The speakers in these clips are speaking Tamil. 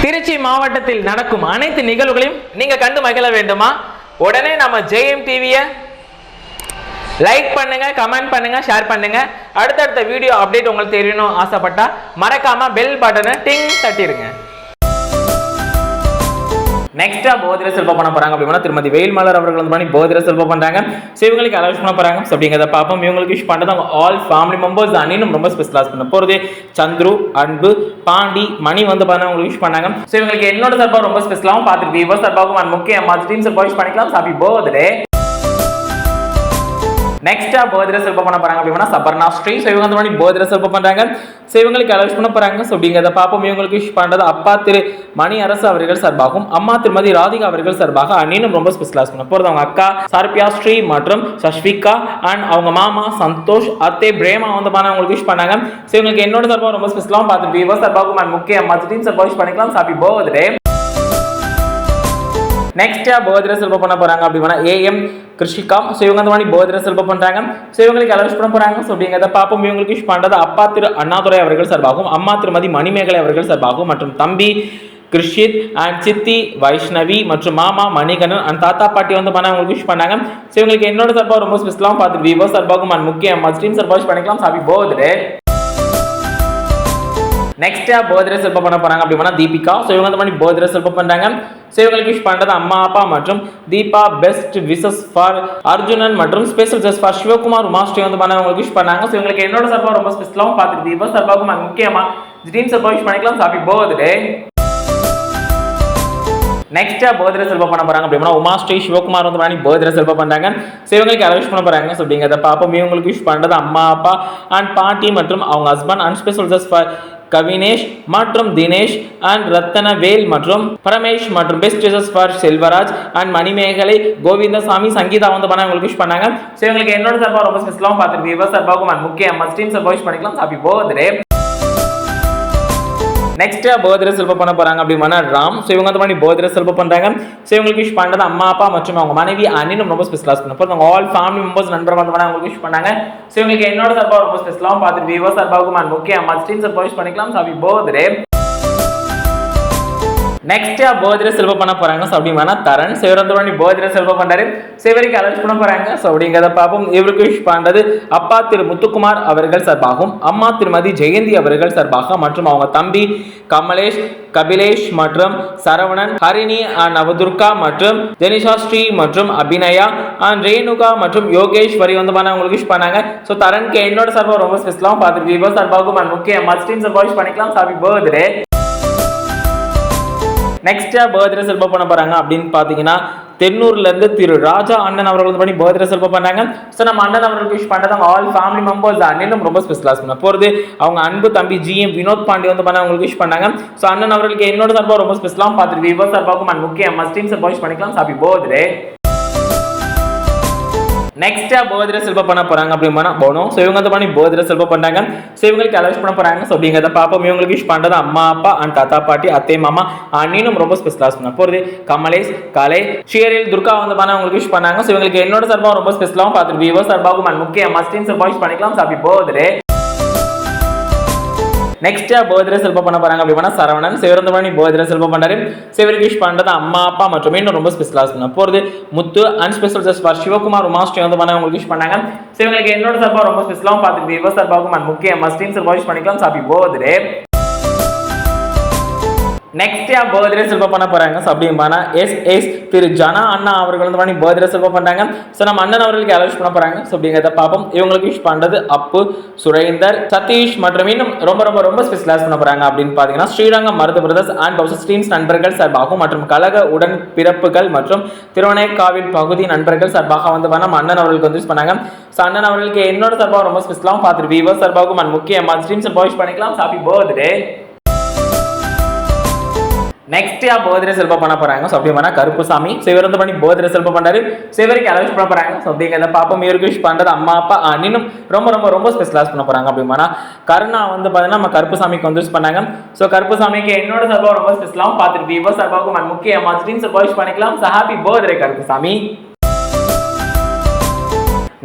திருச்சி மாவட்டத்தில் நடக்கும் அனைத்து நிகழ்வுகளையும் நீங்க கண்டு மகிழ வேண்டுமா? உடனே நம்ம ஜெயம் டிவியை லைக் பண்ணுங்க, கமெண்ட் பண்ணுங்க, ஷேர் பண்ணுங்க. அடுத்தடுத்த வீடியோ அப்டேட் உங்களுக்கு தெரியணும் ஆசைப்பட்டா மறக்காம பெல் பட்டனை டிங் தட்டிடுங்க. நெக்ஸ்டா போதிர செல்வம் பண்ண போறாங்க அப்படின்னா திருமதி வெயில்மலர் அவர்கள் வந்து பண்ணி போதிர செல்வம் பண்றாங்க. ஸோ இவங்களுக்கு அலோஸ் பண்ண போறாங்க. ஸோ அப்படிங்கிறத பார்ப்போம். இவங்களுக்கு விஷ் பண்ணுறது அவங்க ஆல் ஃபேமிலி மெம்பர்ஸ் அன்னும் ரொம்ப ஸ்பெஷலாஸ் பண்ண போகிறது சந்துரு, அன்பு, பாண்டி, மணி வந்து பண்ண அவங்களுக்கு விஷ் பண்ணாங்க. ஸோ இவங்களுக்கு என்னோட சார்பாக ரொம்ப ஸ்பெஷலாகவும் பார்த்துட்டு வியூவர்ஸ் சார்பாகவும் முக்கிய டீம் சார்பாக விஷ் பண்ணிக்கலாம். Happy birthday. நெக்ஸ்டா போதிர செல்வம் பண்ண போறாங்க அப்படின்னா சபர்ணா ஸ்ரீ. ஸோ இவங்க வந்து போதிர செல்வம் பண்றாங்க. ஸோ இவங்களுக்கு அலோஸ் பண்ண போறாங்க. ஸோ அப்படிங்கிறத பார்ப்போம். இவங்களுக்கு விஷ் பண்றது அப்பா திரு மணி அரசு அவர்கள் சார்பாகவும் அம்மா திருமதி ராதிகா அவர்கள் சார்பாக அன்னும் ரொம்ப ஸ்பெஷலாஸ் பண்ண போறது அவங்க அக்கா சார்பியா ஸ்ரீ மற்றும் சஷ்விகா அண்ட் அவங்க மாமா சந்தோஷ், அத்தை பிரேமா வந்து பண்ண அவங்களுக்கு விஷ் பண்ணாங்க. ஸோ இவங்களுக்கு என்னோட சார்பாக ரொம்ப ஸ்பெஷலாகவும் பார்த்துட்டு வியூவர்ஸ் சார்பாகவும் முக்கிய டீம் சார்பாக விஷ் பண்ணிக்கலாம். Happy birthday. நெக்ஸ்டா போதிர செல்வம் பண்ண போறாங்க அப்படின்னா ஏஎம் கிருஷிகா. ஸோ இவங்க அந்த மாதிரி போதிர செல்வம் பண்றாங்க. ஸோ இவங்களுக்கு அலோஸ் பண்ண போறாங்க. ஸோ அப்படிங்கிறத பார்ப்போம். இவங்களுக்கு விஷ் பண்றது அப்பா திரு அண்ணாதுரை அவர்கள் சார்பாகவும் அம்மா திருமதி மணிமேகலை அவர்கள் சார்பாகவும் மற்றும் தம்பி கிருஷித் அண்ட் சித்தி வைஷ்ணவி மற்றும் மாமா மணிகண்ணன் அண்ட் தாத்தா பாட்டி வந்து பண்ண அவங்களுக்கு விஷ் பண்ணாங்க. ஸோ இவங்களுக்கு என்னோட சார்பாக ரொம்ப ஸ்பெஷலாகவும் பார்த்துட்டு வியூவர்ஸ் சார்பாகவும் முக்கிய டீம் சார்பாக விஷ் பண்ணிக்கலாம். Happy birthday. நெக்ஸ்டா போதிர செல்வம் பண்ண போறாங்க அப்படின்னா தீபிகா. ஸோ இவங்க வந்து போதிர செல்வம் பண்றாங்க. ஸோ இவங்களுக்கு விஷ் பண்றது அம்மா அப்பா மற்றும் Deepa best wishes for Arjunan மற்றும் special just for Sivakumar Umashree வந்து பண்ண அவங்களுக்கு விஷ் பண்ணாங்க. ஸோ இவங்களுக்கு என்னோட சார்பாக ரொம்ப ஸ்பெஷலாகவும் பார்த்துட்டு தீபா சார்பாகவும் முக்கியமா டீம் சார்பாக விஷ் பண்ணிக்கலாம். Happy birthday. நெக்ஸ்டா போதிர செல்வம் பண்ண போறாங்க அப்படின்னா உமாஸ்ரீ சிவகுமார் வந்து பண்ணி போதிர செல்வம் பண்றாங்க. ஸோ இவங்களுக்கு அலோஸ் பண்ண போறாங்க. ஸோ அப்படிங்கிறத பார்ப்போம். இவங்களுக்கு விஷ் பண்றது அம்மா அப்பா அண்ட் பாட்டி மற்றும் அவங்க husband and special just for Kavinesh மற்றும் தினேஷ் அண்ட் ரத்தனவேல் மற்றும் பரமேஷ் மற்றும் best wishes for Selvaraj and Manimegalai Govindasamy Sangeetha வந்து பண்ண உங்களுக்கு விஷ் பண்ணாங்க. ஸோ இவங்களுக்கு என்னோட சார்பாக ரொம்ப ஸ்பெஷலாகவும் பார்த்துட்டு வியூவர்ஸ் சார்பாகவும் முக்கிய டீம் சார்பாக விஷ் பண்ணிக்கலாம். Happy birthday. நெக்ஸ்டா போதிர செல்வம் பண்ண போறாங்க அப்படின்னா ராம். ஸோ இவங்க வந்து பண்ணி போதிர செல்வம் பண்றாங்க. ஸோ இவங்களுக்கு விஷ் பண்றது அம்மா அப்பா மற்றும் அவங்க மனைவி அன்னும் ரொம்ப ஸ்பெஷலாஸ் பண்ண போது அவங்க ஆல் ஃபேமிலி மெம்பர்ஸ் நண்பர்கள் வந்து அவங்களுக்கு விஷ் பண்ணாங்க. ஸோ இவங்களுக்கு என்னோட சார்பாக ரொம்ப ஸ்பெஷலாகவும் பார்த்துட்டு வியூவர்ஸ் சார்பாகவும் முக்கிய டீம் சார்பாக விஷ் பண்ணிக்கலாம். Happy birthday. நெக்ஸ்டா போதிர செல்வம் பண்ண போறாங்க. ஸோ அப்படின்னா தரன். ஸோ இவர் வந்து போதிர செல்வம் பண்றாரு. ஸோ இவருக்கு அலோஸ் பண்ண போறாங்க. ஸோ அப்படிங்கிறத பார்ப்போம். இவருக்கு விஷ் பண்றது அப்பா திரு முத்துக்குமார் அவர்கள் சார்பாகவும் அம்மா திருமதி ஜெயந்தி அவர்கள் சார்பாக மற்றும் அவங்க தம்பி கமலேஷ், கபிலேஷ் மற்றும் சரவணன், ஹரிணி அண்ட் நவதுர்கா மற்றும் ஜெனிஷா ஸ்ரீ மற்றும் அபிநயா அண்ட் ரேணுகா மற்றும் யோகேஸ்வரி வந்து பண்ண அவங்களுக்கு விஷ் பண்ணாங்க. ஸோ தரனுக்கு என்னோட சார்பாக ரொம்ப ஸ்பெஷலாகவும் பார்த்துட்டு வியூவர்ஸ் சார்பாகவும் முக்கிய டீம் சார்பாக விஷ் பண்ணிக்கலாம். Happy birthday. நெக்ஸ்டா போதிர செல்வம் பண்ண போறாங்க அப்படின்னு பாத்தீங்கன்னா தென்னூர்ல இருந்து திரு ராஜா அண்ணன் அவர்கள் வந்து பண்ணி போதிர செல்வம் பண்ணாங்க. ஸோ நம்ம அண்ணன் அவர்களுக்கு விஷ் பண்றது அவங்க ஆல் ஃபேமிலி மெம்பர்ஸ் அண்ணனும் ரொம்ப ஸ்பெஷலாஸ் பண்ண போறது அவங்க அன்பு தம்பி ஜிஎம் வினோத் பாண்டி வந்து பண்ண அவங்களுக்கு விஷ் பண்ணாங்க. ஸோ அண்ணன் அவர்களுக்கு என்னோட சார்பாக ரொம்ப ஸ்பெஷலாகவும் பார்த்துட்டு வியூவர்ஸ் சார்பாகவும் முக்கிய டீம் சார்பாக விஷ் பண்ணிக்கலாம். Happy birthday. நெக்ஸ்டா போதிர செல்வம் பண்ண போறாங்க அப்படின்னா போனோம். ஸோ இவங்க வந்து பண்ணி போதிர செல்வம் பண்ணாங்க. ஸோ இவங்களுக்கு அலோஸ் பண்ண போறாங்க. ஸோ அப்படிங்கிறத பார்ப்போம். இவங்களுக்கு விஷ் பண்றது அம்மா அப்பா அண்ட் தாத்தா பாட்டி அத்தை மாமா அன்னும் ரொம்ப ஸ்பெஷலாஸ் பண்ண போறது கமலேஷ், கலை, ஷேரில், துர்கா வந்து பண்ண அவங்களுக்கு விஷ் பண்ணாங்க. ஸோ இவங்களுக்கு என்னோட சார்பாக ரொம்ப ஸ்பெஷலாகவும் பார்த்துட்டு வியூவர்ஸ் சார்பாகவும் முக்கிய டீம் சார்பாக விஷ் பண்ணிக்கலாம். Happy birthday. நெக்ஸ்டா போதிர செல்வம் பண்ண போறாங்க அப்படின்னா சரவணன். சிவரந்த பண்ணி போதிர செல்வம் பண்ணாரு. சிவருக்கு விஷ் பண்றது அம்மா அப்பா மற்றும் இன்னும் ரொம்ப ஸ்பெஷலாஸ் பண்ண போறது Muthu and special just for Sivakumar Umashree வந்து பண்ண அவங்களுக்கு விஷ் பண்ணாங்க. ஸோ இவங்களுக்கு என்னோட சார்பாக ரொம்ப ஸ்பெஷலாகவும் பார்த்துட்டு வியூவர்ஸ் சார்பாகவும் முக்கிய டீம் சார்பாக விஷ் பண்ணிக்கலாம். Happy birthday. நெக்ஸ்டா போதிர செல்வம் பண்ண போறாங்க. ஸோ அப்படின்னா எஸ் திரு ஜனா அண்ணா அவர்கள் வந்து பண்ணி போதிர செல்வம் பண்றாங்க. ஸோ நம்ம அண்ணன் அவர்களுக்கு அலோஸ் பண்ண போறாங்க. ஸோ அப்படிங்கிறத பார்ப்போம். இவங்களுக்கு விஷ் பண்றது அப்பு, சுரேந்தர், சதீஷ் மற்றும் இன்னும் ரொம்ப ரொம்ப ரொம்ப ஸ்பெஷலாஸ் பண்ண போறாங்க அப்படின்னு பாத்தீங்கன்னா Srirangam Marudhu brothers and bowser streams நண்பர்கள் சார்பாகவும் மற்றும் கழக உடன் பிறப்புகள் மற்றும் திருவனைக்காவில் பகுதி நண்பர்கள் சார்பாக வந்து நம்ம அண்ணன் அவர்களுக்கு வந்து பண்ணாங்க. ஸோ அண்ணன் அவர்களுக்கு என்னோட சார்பாக ரொம்ப ஸ்பெஷலாகவும் பார்த்துட்டு வியூவர்ஸ் சார்பாகவும் முக்கிய டீம் சார்பாக விஷ் பண்ணிக்கலாம். Happy birthday. நெக்ஸ்டா போதிர செல்வம் பண்ண போறாங்க. ஸோ அப்படின்னா கருப்புசாமி. ஸோ இவர் வந்து பண்ணி போதிர செல்வம் பண்ணாரு. ஸோ இவருக்கு அலோஸ் பண்ண போறாங்க. ஸோ அப்படிங்கிறத பார்ப்போம். இவருக்கு விஷ் பண்றது அம்மா அப்பா இன்னும் ரொம்ப ரொம்ப ரொம்ப ஸ்பெஷலாஸ் பண்ண போறாங்க அப்படின்னா கருணா வந்து பார்த்தீங்கன்னா நம்ம கருப்புசாமிக்கு வந்து விஷ் பண்ணாங்க. ஸோ கருப்புசாமிக்கு என்னோட சார்பாக ரொம்ப ஸ்பெஷலாகவும் பார்த்துட்டு வியூவர்ஸ் சார்பாகவும் முக்கிய டீம் சார்பாக விஷ் பண்ணிக்கலாம். Happy birthday Karuppusamy.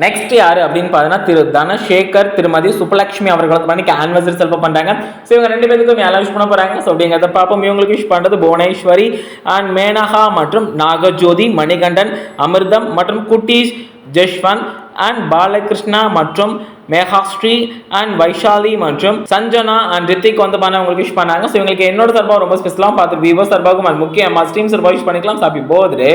நெக்ஸ்ட் யாரு அப்படின்னு பார்த்தீங்கன்னா திரு தனசேகர் திருமதி சுப்பலட்சுமி அவர்கள் வந்து பண்ணி ஆனிவர்சரி செலிப்ரேட் பண்றாங்க. ஸோ இவங்க 2 பேருக்கும் யாரை விஷ் பண்ண போறாங்க ஸோ அப்படிங்கிறத பார்ப்போம். இவங்களுக்கு விஷ் பண்றது புவனேஸ்வரி அண்ட் மேனகா மற்றும் நாகஜோதி, மணிகண்டன், அமிர்தம் மற்றும் குட்டீஸ் ஜஷ்வந்த் அண்ட் பாலகிருஷ்ணா மற்றும் மேகாஸ்ரீ அண்ட் வைஷாலி மற்றும் சஞ்சனா அண்ட் ரித்திக் வந்து பண்ண உங்களுக்கு விஷ் பண்ணாங்க. ஸோ இவங்களுக்கு என்னோட சார்பாக ரொம்ப ஸ்பெஷலாக பார்த்து விவோ சார்பாகவும் முக்கியமாக ஸ்ட்ரீம் சார்பாக விஷ் பண்ணிக்கலாம். Happy birthday.